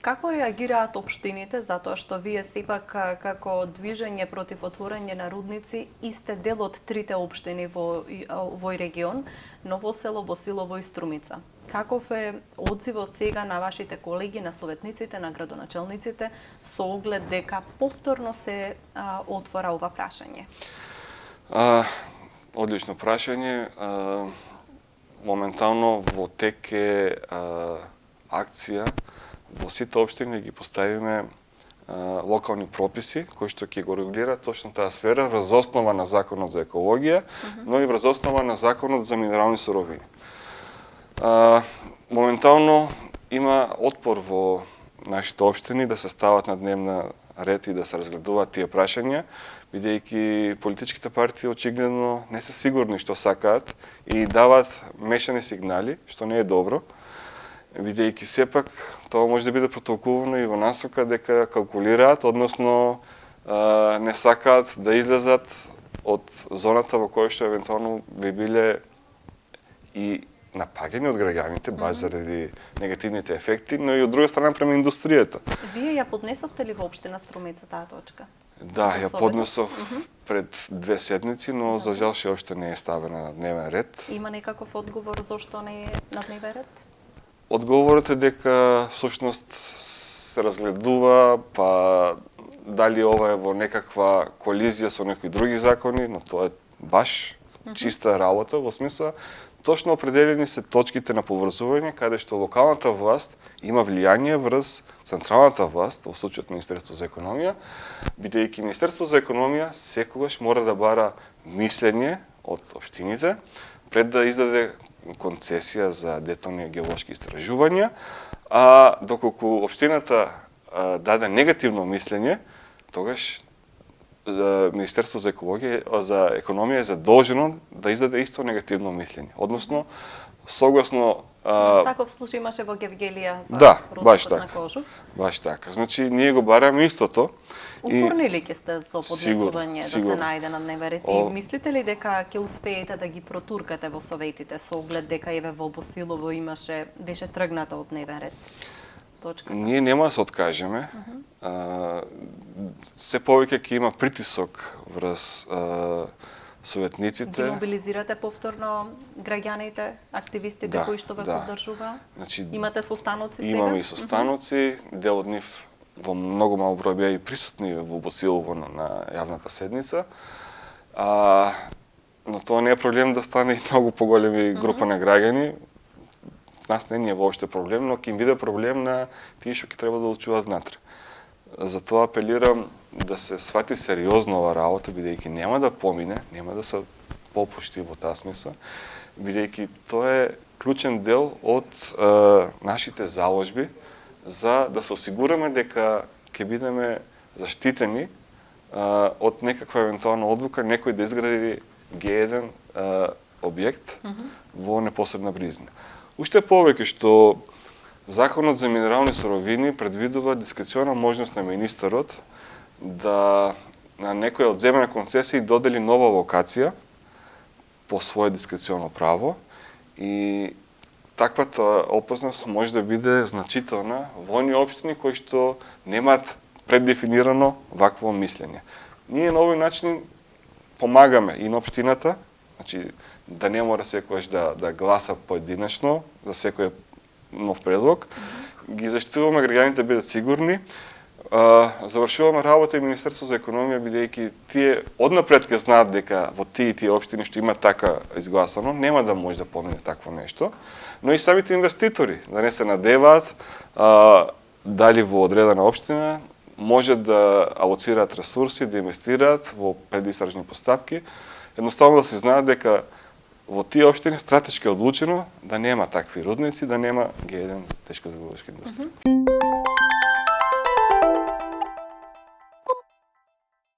Како реагираат општините затоа што вие сепак како движење против отворање на рудници и сте дел од трите општини во овој регион, Ново село, Босилово и Струмица? Каков е одзивот сега на вашите колеги, на советниците, на градоначелниците со оглед дека повторно се отвора ова прашање? Одлично прашање. Моментално во тек е акција во сите општини ги поставиме локални прописи кои што ќе го регулираат точно таа сфера врз основа на Законот за екологија, но и врз основа на Законот за минерални суровини. Моментално има отпор во нашите општини да се стават на дневна ред и да се разгледуваат тие прашања, бидејќи политичките партии очигледно не се сигурни што сакаат и даваат мешани сигнали, што не е добро, бидејќи сепак тоа може да биде протолкувано и во насока дека калкулираат, односно не сакаат да излезат од зоната во која што евентуално би биле и напаѓани од граѓаните, баш заради негативните ефекти, но и од друга страна према индустријата. Вие ја поднесовте ли во општина Струмица таа точка? Да, ја поднесов пред 2 седмици, но за жал уште не е ставена на дневен ред. Има некаков одговор зошто не е на дневен ред? Одговорот е дека всушност се разгледува, па дали ова е во некаква колизија со некои други закони, но тоа е баш чиста работа, во смисла точно определени се точките на поврзување каде што локалната власт има влијание врз централната власт, во случајот Министерство за економија, бидејќи Министерство за економија секогаш мора да бара мислење од општините пред да издаде концесија за детални геолошки истражувања, а доколку општината даде негативно мислење, тогаш Министерство за економија е задолжено да издаде исто негативно мислење. Односно, согласно Таков случај имаше во Гевгелија за баш рудникот на Кожув. Баш така. Значи, ние го бараме истото. Упорни ли ќе сте со поднесување да се сигурно. најде на дневен ред? И мислите ли дека ќе успеете да ги протуркате во советите со оглед дека еве во Босилово беше тргната од дневен ред? Точката. Ние нема да се откажеме. Се повеќе ќе има притисок врз советниците. Ги мобилизирате повторно граѓаните, активистите кои што ве поддржуваат? Значи, имате состаноци сега? Имаме и состаноци, дел од нив во многу мал број беа и присутни во Босилово на јавната седница. Но тоа не е проблем да стане и многу поголеми група на граѓани. Нас не е воопште проблем, но ќе им биде проблем на тие што ќе треба да учуваат внатре. Затоа апелирам да се свати сериозно ова работа, бидејќи нема да помине, нема да се попушти во таа смисла, бидејќи тоа е клучен дел од нашите заложби за да се осигураме дека ќе бидеме заштитени од некаква евентуална одлука некој да изгради Г1 објект во непосредна близина. Уште повеќе што Законот за минерални суровини предвидува дискрециона можност на министерот да на некоја од земена концесија додели нова локација по свое дискреционо право и таквата опасност може да биде значителна во оние општини кои што немаат преддефинирано вакво мислење. Ние на овој начин помагаме и на општината, значи да не мора секогаш да гласа поединечно за секој нов предлог, ги заштитуваме граѓаните да бидат сигурни, завршуваме работа и Министерство за економија, бидејќи тие однапред ќе знаат дека во тие општини што има така изгласано, нема да може да помине такво нешто, но и самите инвеститори да не се надеваат дали во одредена општина може да алоцираат ресурси, да инвестираат во предистражни постапки, едноставно да се знаат дека во тие општини стратешки одлучено да нема такви рудници, да нема Г1 за тешка геолошка индустрија.